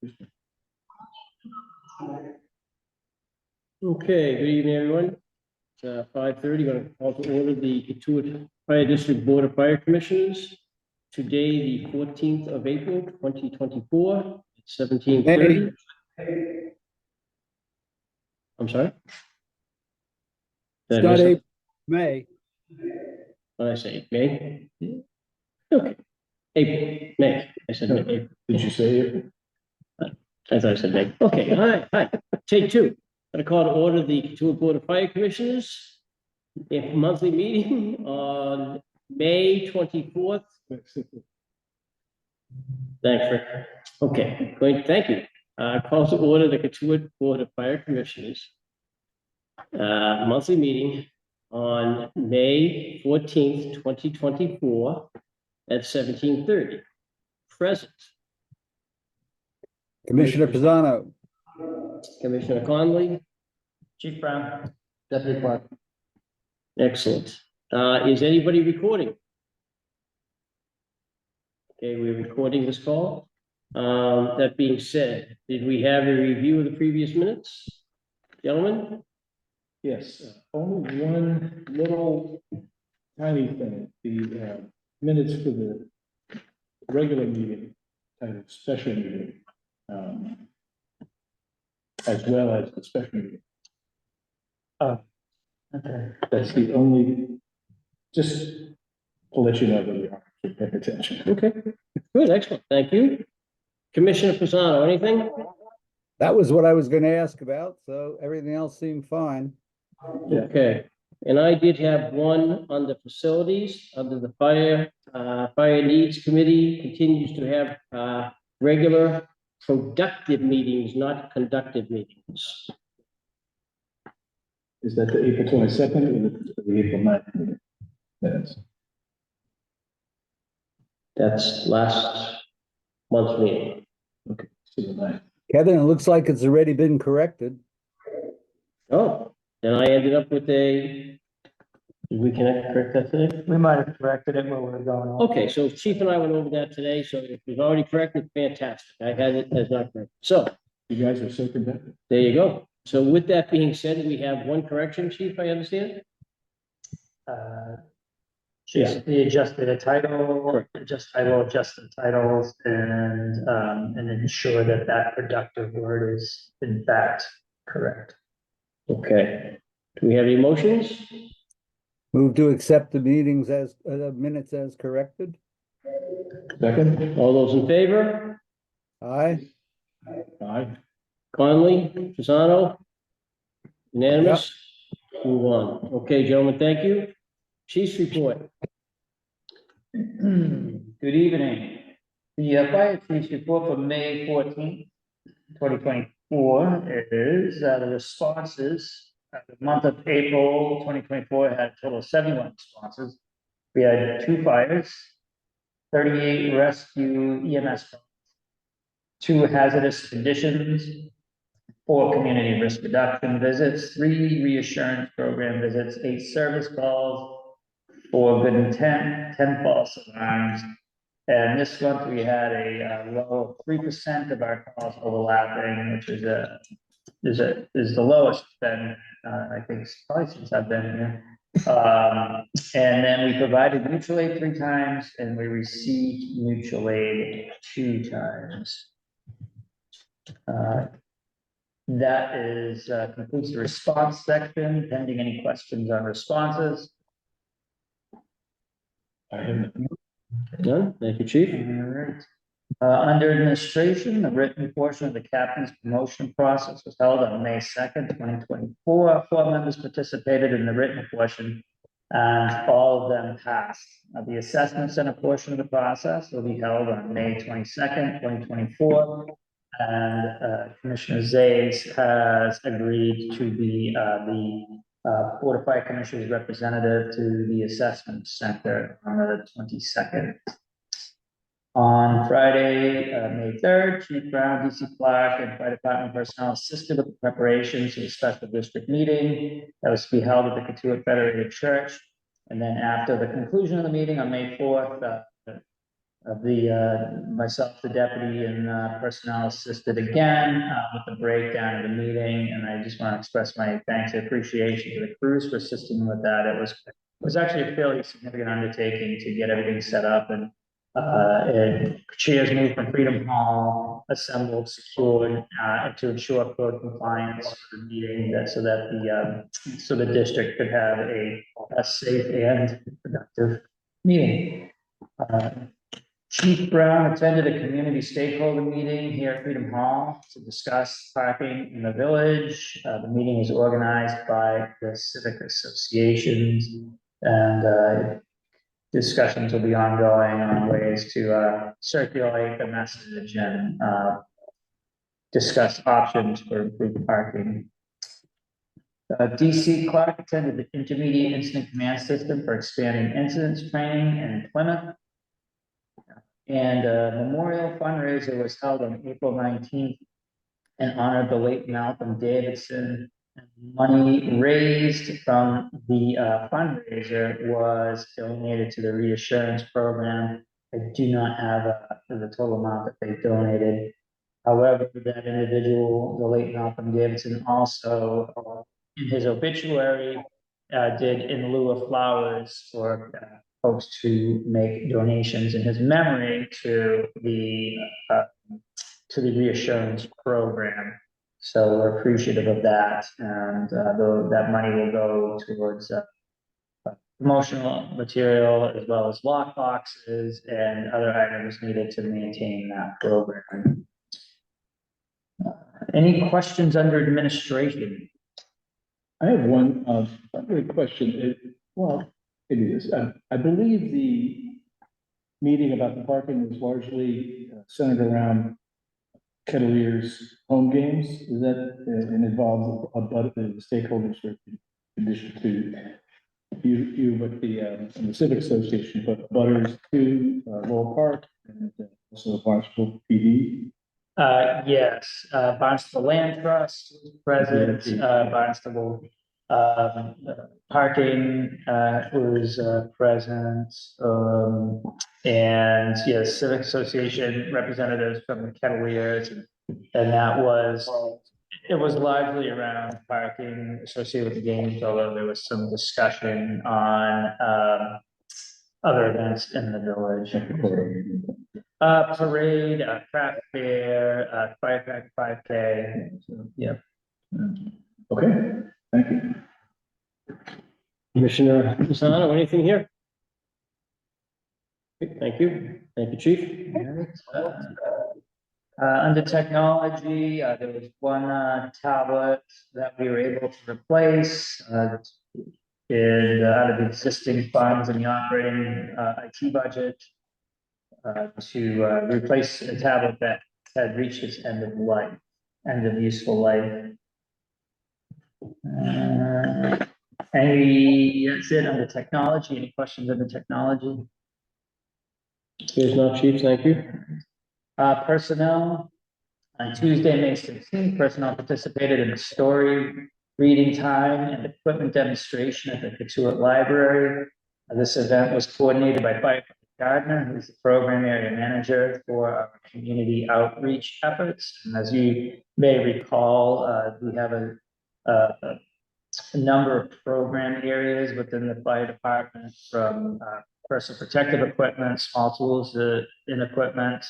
Okay, good evening, everyone. It's 5:30. Going to call to order the Katuitt Fire District Board of Fire Commissioners. Today, the 14th of April, 2024, at 17:30. I'm sorry? It's not April, May. What did I say? May? Okay. April, May. I said May. April. Did you say April? I thought I said May. Okay, all right, all right. Take two. Going to call to order the Katuitt Board of Fire Commissioners. A monthly meeting on May 24th. Thanks, Rick. Okay, great, thank you. Call to order the Katuitt Board of Fire Commissioners. Monthly meeting on May 14th, 2024 at 17:30. Present. Commissioner Pisano. Commissioner Conley. Chief Brown. Deputy Clerk. Excellent. Is anybody recording? Okay, we're recording this call. That being said, did we have a review of the previous minutes? Gentlemen? Yes, only one little tiny thing, the minutes for the regular meeting, kind of special meeting, as well as the special meeting. Okay. That's the only, just to let you know that we are paying attention. Okay, good, excellent, thank you. Commissioner Pisano, anything? That was what I was going to ask about, so everything else seemed fine. Yeah. Okay, and I did have one under facilities, under the fire needs committee continues to have regular productive meetings, not conductive meetings. Is that the April 22nd or the April 9th meeting? Minutes. That's last month's meeting. Okay, so the 9th. Kevin, it looks like it's already been corrected. Oh, then I ended up with a, did we correct that today? We might have corrected it when we were going on. Okay, so Chief and I went over that today, so if we've already corrected, fantastic. I had it as not correct. So, You guys are so conducted. there you go. So with that being said, we have one correction, Chief, I understand? Basically adjust the title, adjust the titles, and ensure that that productive word is in fact correct. Okay. Do we have any motions? Move to accept the meetings as minutes as corrected. Second? All those in favor? Aye. Aye. Conley, Pisano? Unanimous? Move on. Okay, gentlemen, thank you. Chief's report. Good evening. The fire chief's report for May 14th, 2024 is the responses. The month of April 2024 had a total of 71 responses. We had 2 fires, 38 rescue EMS calls, 2 hazardous conditions, 4 community risk reduction visits, 3 reassurance program visits, 8 service calls, 4 good intent, 10 false alarms. And this month we had a low of 3% of our calls overlapping, which is the lowest it's been, I think, probably since I've been here. And then we provided mutual aid 3 times, and we received mutual aid 2 times. That is concludes the response section. Pending any questions on responses. I haven't. None? Thank you, Chief. All right. Under administration, the written portion of the captain's promotion process was held on May 2nd, 2024. 4 members participated in the written portion, and all of them passed. The assessment center portion of the process will be held on May 22nd, 2024. And Commissioner Zays has agreed to be the Board of Fire Commissioners representative to the assessment center on the 22nd. On Friday, May 3rd, Chief Brown, DC Clark, and Fire Department personnel assisted with the preparations for the special district meeting that was to be held at the Katuitt Federated Church. And then after the conclusion of the meeting on May 4th, myself, the deputy, and personnel assisted again with the breakdown of the meeting, and I just want to express my thanks and appreciation to the crews for assisting with that. It was actually a fairly significant undertaking to get everything set up, and chairs moved from Freedom Hall, assembled, secured, and to ensure code compliance for the meeting, so that the district could have a safe and productive meeting. Chief Brown attended a community stakeholder meeting here at Freedom Hall to discuss parking in the village. The meeting was organized by the civic associations, and discussions will be ongoing on ways to circulate the message and discuss options for improved parking. DC Clark attended the Intermediate Incident Command System for expanding incidents training in Plymouth. And a memorial fundraiser was held on April 19th in honor of the late Malcolm Davidson. Money raised from the fundraiser was donated to the reassurance program. I do not have the total amount that they donated. However, that individual, the late Malcolm Davidson, also in his obituary did in lieu of flowers for folks to make donations in his memory to the reassurance program. So we're appreciative of that, and that money will go towards promotional material as well as lock boxes and other items needed to maintain that program. Any questions under administration? I have one, question. Well, it is. I believe the meeting about the parking was largely centered around Kettler's home games. Is that, and involves the stakeholders for in addition to you with the Civic Association, but butters to Lowell Park and also Barnstable PD? Yes, Barnstable Land Trust was present, Barnstable parking was present, and yes, Civic Association representatives from the Kettleers, and it was largely around parking associated with the games, although there was some discussion on other events in the village. Parade, craft fair, firecracker 5K. So, yeah. Okay, thank you. Commissioner Fasano, anything here? Okay, thank you, Chief. Under technology, there was one tablet that we were able to replace and out of existing funds in the operating IT budget to replace a tablet that had reached its end of useful life. That's it under technology. Any questions under technology? There's not, Chief, thank you. Personnel, on Tuesday, May 16th, personnel participated in a story reading time and equipment demonstration at the Katuitt Library. This event was coordinated by Firefighter Gardner, who's the program area manager for our community outreach efforts. And as you may recall, we have a number of program areas within the fire department, from personal protective equipment, small tools in equipment,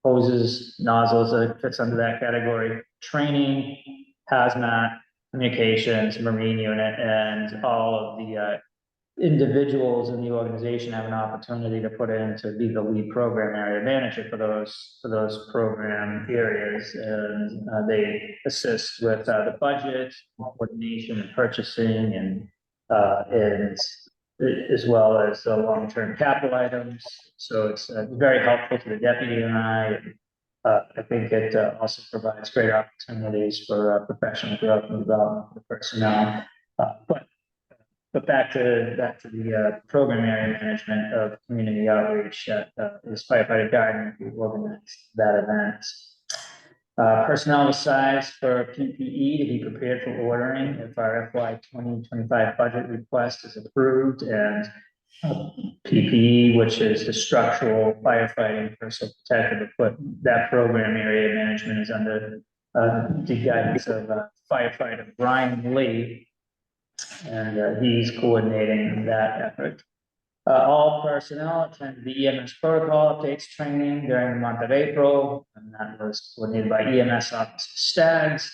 hoses, nozzles that fits under that category, training, hazmat, communications, marine unit, and all of the individuals in the organization have an opportunity to put in to be the lead program area manager for those program areas, and they assist with the budget, coordination, and purchasing, and as well as long-term capital items. So it's very helpful to the deputy and I. I think it also provides great opportunities for professional growth and development for personnel. But back to the program area management of community outreach is Firefighter Gardner, who organized that event. Personnel was sized for PPE to be prepared for ordering if our FY 2025 budget request is approved, and PPE, which is the structural firefighting personal protective equipment. That program area management is under the guidance of firefighter Brian Lee, and he's coordinating that effort. All personnel attend the EMS protocol updates training during the month of April, and that was coordinated by EMS Officer Staggs.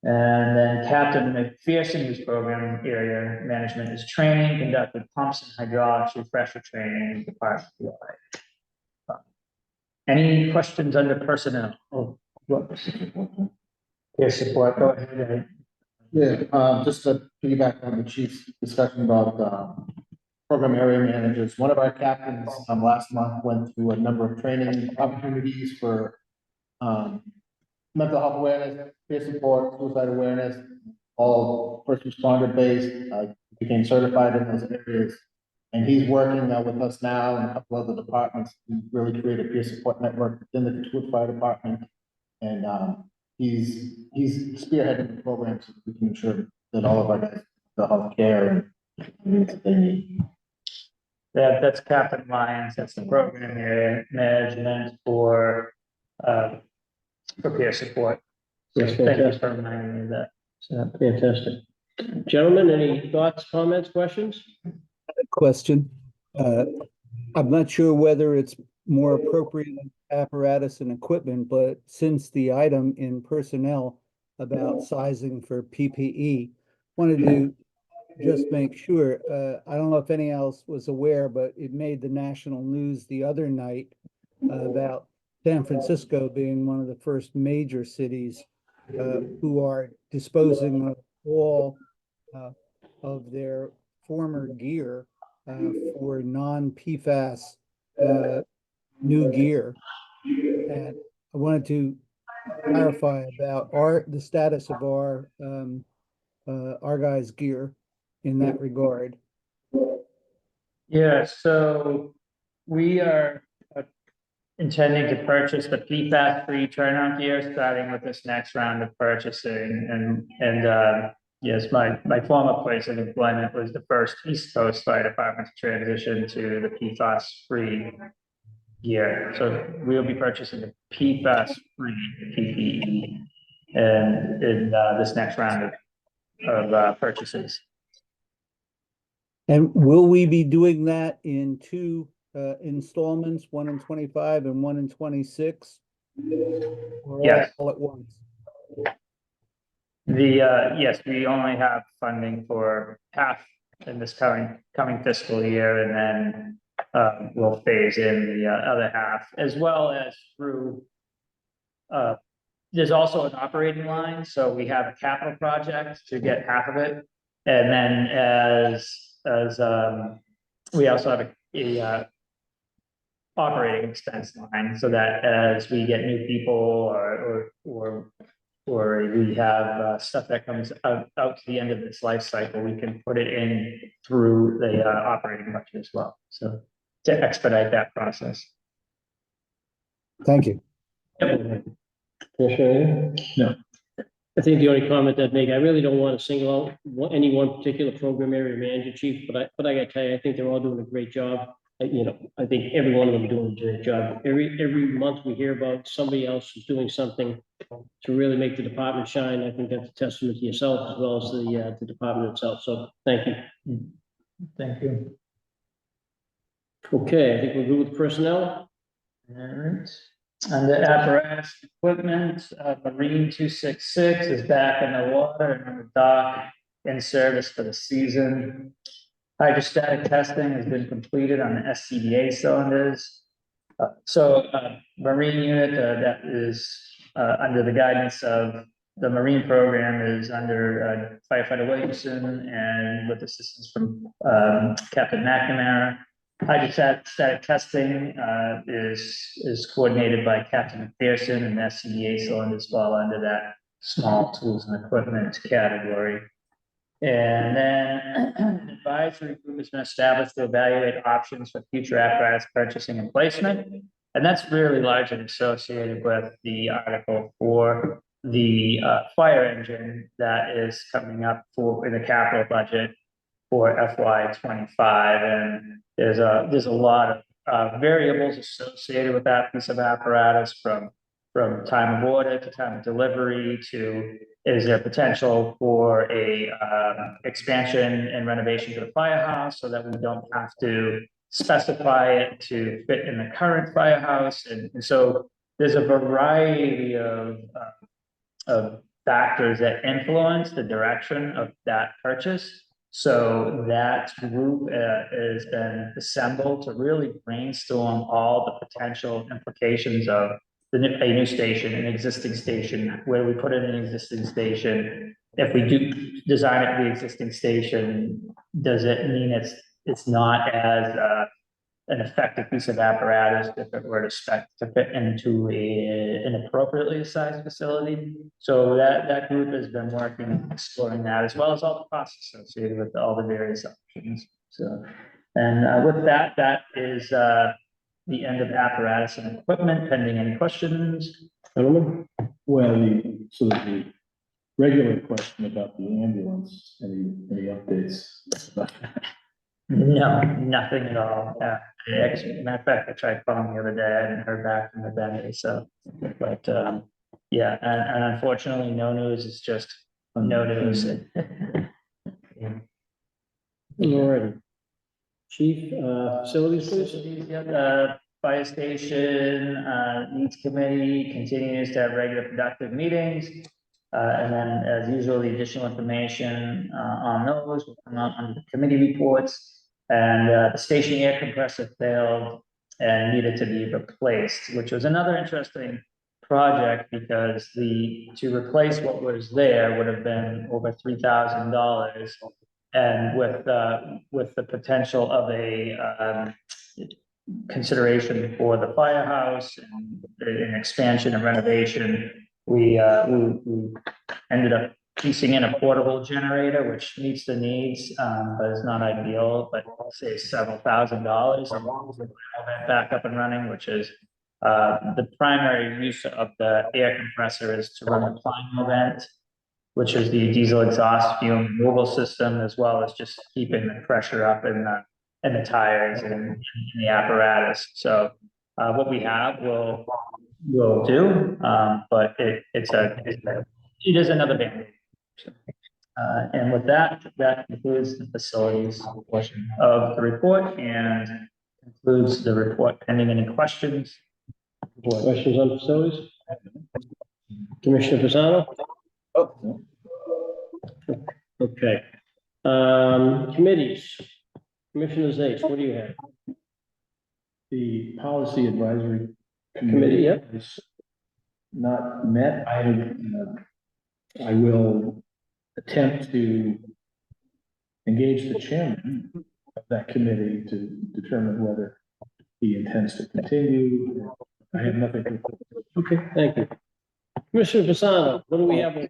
And then Captain McPherson, whose program area management is training, conducted pumps and hydraulics refresher training in the Department of Water. Any questions under personnel? Oh, what? Peer support, go ahead. Yeah, just to piggyback on the chief's discussion about program area managers. One of our captains last month went through a number of training opportunities for mental health awareness, peer support, suicide awareness, all first responder based, became certified in those areas. And he's working with us now and a couple other departments to really create a peer support network within the Kituitt Fire Department. And he's spearheading the program so we can ensure that all of our guys, the health care and that they need. That's Captain Lyons, that's the program area management for peer support. So Yes, thank you fantastic. for reminding me of that. So, Fantastic. Gentlemen, any thoughts, comments, questions? Question. I'm not sure whether it's more appropriate in apparatus and equipment, but since the item in personnel about sizing for PPE, wanted to just make sure, I don't know if any else was aware, but it made the national news the other night about San Francisco being one of the first major cities who are disposing of all of their former gear for non-PFAS new gear. And I wanted to clarify about the status of our guys' gear in that regard. yeah, so we are intending to purchase the PFAS-free turnout gear, starting with this next round of purchasing. And yes, my former place of employment was the first East Coast Fire Department to transition to the PFAS-free gear. So we'll be purchasing the PFAS-free PPE and in this next round of purchases. And will we be doing that in two installments, one in 25 and one in 26? Or Yes. all at once? Yes, we only have funding for half in this coming fiscal year, and then we'll phase in the other half, as well as through there's also an operating line, so we have a capital project to get half of it. And then as we also have a operating expense line, so that as we get new people or we have stuff that comes out to the end of its life cycle, we can put it in through the operating budget as well. So to expedite that process. Thank you. Commissioner, anything? No. I think the only comment I'd make, I really don't want to single out any one particular program area manager, chief, but I gotta tell you, I think they're all doing a great job. I think every one of them are doing a great job. Every month we hear about somebody else who's doing something to really make the department shine. I think that's a testament to yourself as well as the department itself. So thank you. Thank you. Okay, I think we're good with personnel. All right. And the apparatus equipment, Marine 266 is back in the water and on the dock in service for the season. Hydrostatic testing has been completed on the SCBA cylinders. Marine unit that is under the guidance of the Marine program is under firefighter Williamson and with assistance from Captain McNamara. Hydrostatic testing is coordinated by Captain McPherson, and the SCBA cylinders fall under that small tools and equipment category. And then an advisory group has been established to evaluate options for future apparatus purchasing and placement. And that's really largely associated with the article for the fire engine that is coming up in the capital budget. for FY 25, and there's a lot of variables associated with that piece of apparatus, from time of order to time of delivery to, is there potential for a expansion and renovation to the firehouse so that we don't have to specify it to fit in the current firehouse, and so there's a variety of factors that influence the direction of that purchase. So that group has been assembled to really brainstorm all the potential implications of a new station, an existing station, where we put in an existing station. If we do design it for the existing station, does it mean it's not as an effective piece of apparatus if it were to fit into an appropriately sized facility? So that group has been working, exploring that, as well as all the costs associated with all the various options. So, and with that is the end of apparatus and equipment, pending any questions. Gentlemen? Well, the regular question about the ambulance, any updates about that? No, nothing at all. Matter of fact, I tried calling the other day, I hadn't heard back from the Benny, so, but, yeah, and unfortunately, no news is just no news. All right. Chief, facilities, please. Fire station, needs committee continues to have regular productive meetings. And then, as usual, the additional information, on those will come out on the committee reports. And, the station air compressor failed and needed to be replaced, which was another interesting project, because to replace what was there would have been over $3,000. And with the potential of a, consideration for the firehouse and an expansion and renovation, we ended up piecing in a portable generator, which meets the needs, but it's not ideal, but saves several $1,000s along with that back up and running, which is the primary use of the air compressor is to run the Plino vent, which is the diesel exhaust fume removal system, as well as just keeping the pressure up in the tires and in the apparatus. So what we have will do, but it is another band. And with that concludes the facilities portion of the report and concludes the report pending any questions. Questions on facilities? Commissioner Pisano? Oh, Okay. Committees. Commissioner Zace, what do you have? the policy advisory Committee, yeah. has not met. I will attempt to engage the chairman of that committee to determine whether he intends to continue. I have nothing to. Okay, thank you. Commissioner Pisano, what do we have?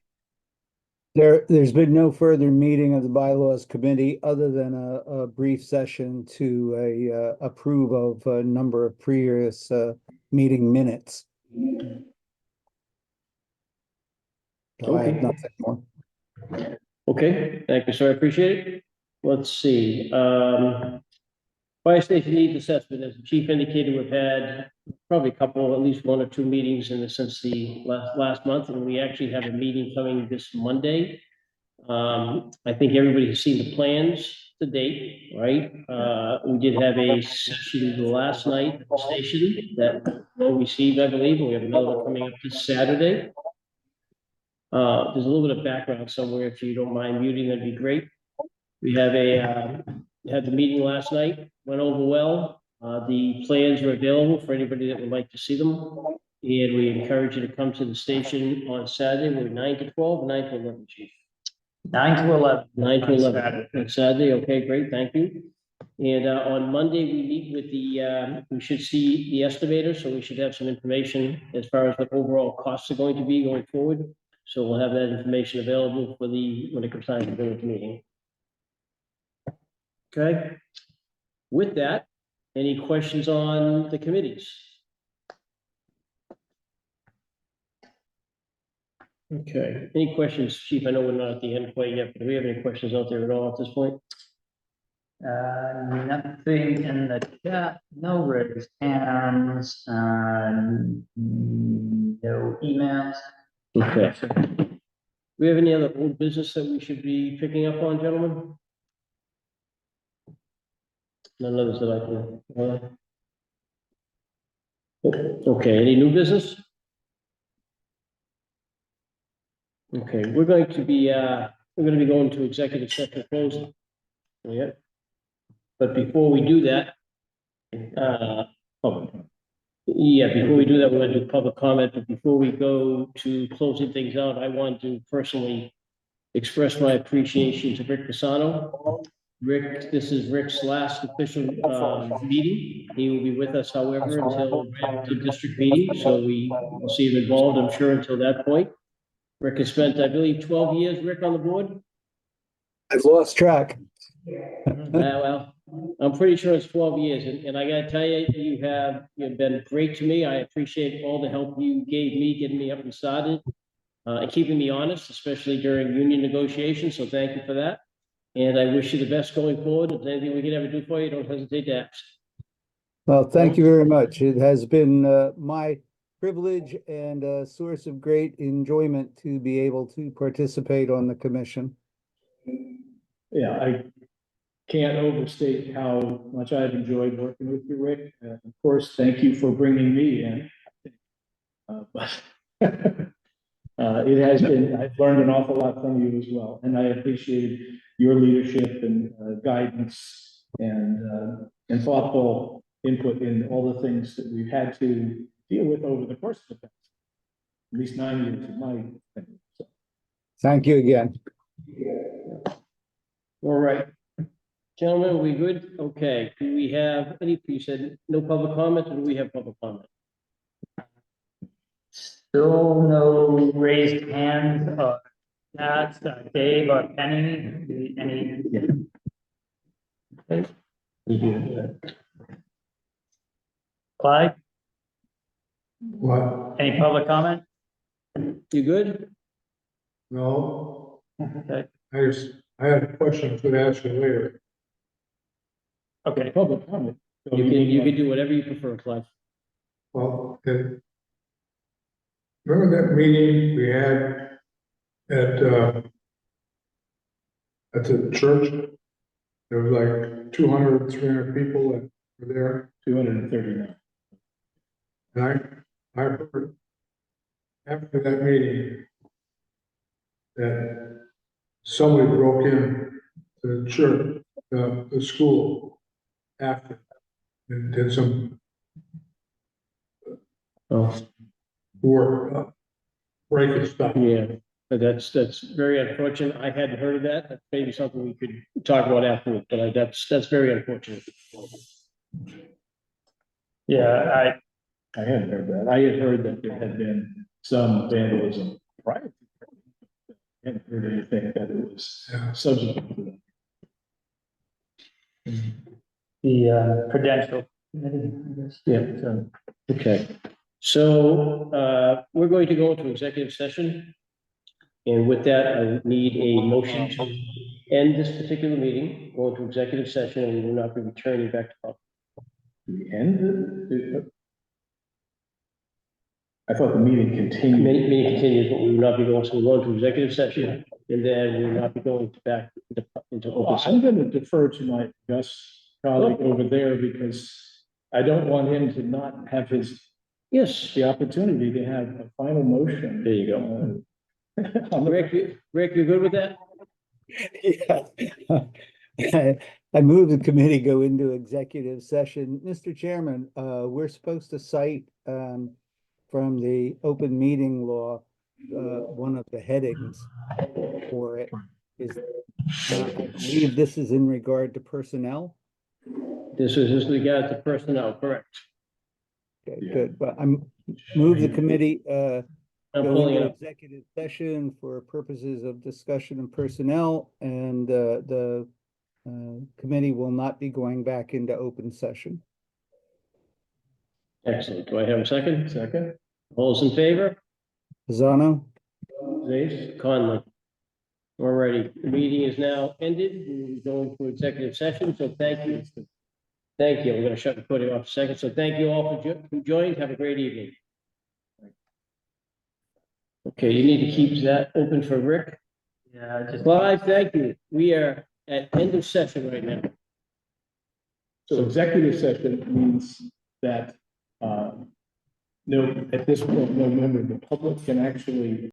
There's been no further meeting of the bylaws committee other than a brief session to approve of a number of previous meeting minutes. So I have Okay. nothing more. Okay, thank you, sir. I appreciate it. Let's see. Fire station needs assessment, as the chief indicated, we've had probably a couple, at least one or two meetings since the last month, and we actually have a meeting coming this Monday. I think everybody has seen the plans to date, right? We did have a session last night at the station that we'll receive, I believe, and we have another one coming up this Saturday. There's a little bit of background somewhere. If you don't mind muting, that'd be great. We have had the meeting last night, went over well. The plans are available for anybody that would like to see them. And we encourage you to come to the station on Saturday. We're 9 to 12, 9 to 11, chief. 9 to 11. 9 to 11. On Saturday, okay, great, thank you. And on Monday, we meet with we should see the estimator, so we should have some information as far as what overall costs are going to be going forward. So we'll have that information available for when it comes time to bring it to meeting. Okay. With that, any questions on the committees? Okay, any questions, chief? I know we're not at the end point yet, but do we have any questions out there at all at this point? Nothing in the chat, no raised hands, no emails. Okay. Do we have any other old business that we should be picking up on, gentlemen? None others that I can. Okay, any new business? Okay, we're going to be going to executive session closed. Yeah. But before we do that, before we do that, we're gonna do public comment, but before we go to closing things out, I want to personally express my appreciation to Rick Pisano. Rick, this is Rick's last official, meeting. He will be with us, however, until the district meeting, so we will see him involved, I'm sure, until that point. Rick has spent, I believe, 12 years, Rick, on the board? I've lost track. Well, I'm pretty sure it's 12 years, and I gotta tell you, you've been great to me. I appreciate all the help you gave me, getting me up and started, and keeping me honest, especially during union negotiations, so thank you for that. And I wish you the best going forward. If there's anything we can ever do for you, don't hesitate to ask. Well, thank you very much. It has been my privilege and a source of great enjoyment to be able to participate on the commission. Yeah, I can't overstate how much I've enjoyed working with you, Rick. Of course, thank you for bringing me in. But it has been, I've learned an awful lot from you as well, and I appreciated your leadership and guidance and thoughtful input in all the things that we've had to deal with over the course of the past, at least 9 years of my opinion. So. Thank you again. All right. Gentlemen, are we good? Okay, do we have any, you said no public comment, or do we have public comment? Still no raised hands or chats, Dave or Penny, any? Clyde, What? any public comment? You good? No, Okay, I had a question I was gonna ask you later. okay, Public comment. So You can do whatever you prefer, Clive. Well, remember that meeting we had at the church? There was like 200, 300 people that were there. 239. And I heard after that meeting that somebody broke in to the church, the school after and did some Oh, work, breaking stuff. yeah, but that's very unfortunate. I hadn't heard of that. That's maybe something we could talk about afterwards, but that's very unfortunate. yeah, I hadn't heard that. I had heard that there had been some vandalism prior to that. I hadn't heard anything that it was Yeah. subsequent to that. the Prudential Committee, I guess. Yeah, So, okay. So, we're going to go into executive session. And with that, I need a motion to end this particular meeting, go into executive session, and we will not be returning back to public. The end? I thought the meeting continued. Meeting continues, but we will not be going, so we're going to executive session, and then we will not be going back into open Well, session. I'm going to defer to my Gus colleague over there because I don't want him to not have Yes, the opportunity to have a final motion. there you go. On the- Rick, you good with that? Yeah. I move the committee go into executive session. Mr. Chairman, we're supposed to cite from the open meeting law, one of the headings for it is, I believe this is in regard to personnel. This is regard to personnel, correct? Okay, Yeah. good. But move the committee I'm go pulling it into up. executive session for purposes of discussion of personnel, and the committee will not be going back into open session. Excellent. Do I have a second? Second, All those in favor? Pisano? Zace? Conley? Alrighty, the meeting is now ended. We're going to executive session, so thank you. Thank you. I'm gonna shut the recording off a second. So thank you all who joined. Have a great evening. Okay, you need to keep that open for Rick. Yeah, just. Clive, thank you. We are at end of session right now. So executive session means that, no, at this point, no member of the public can actually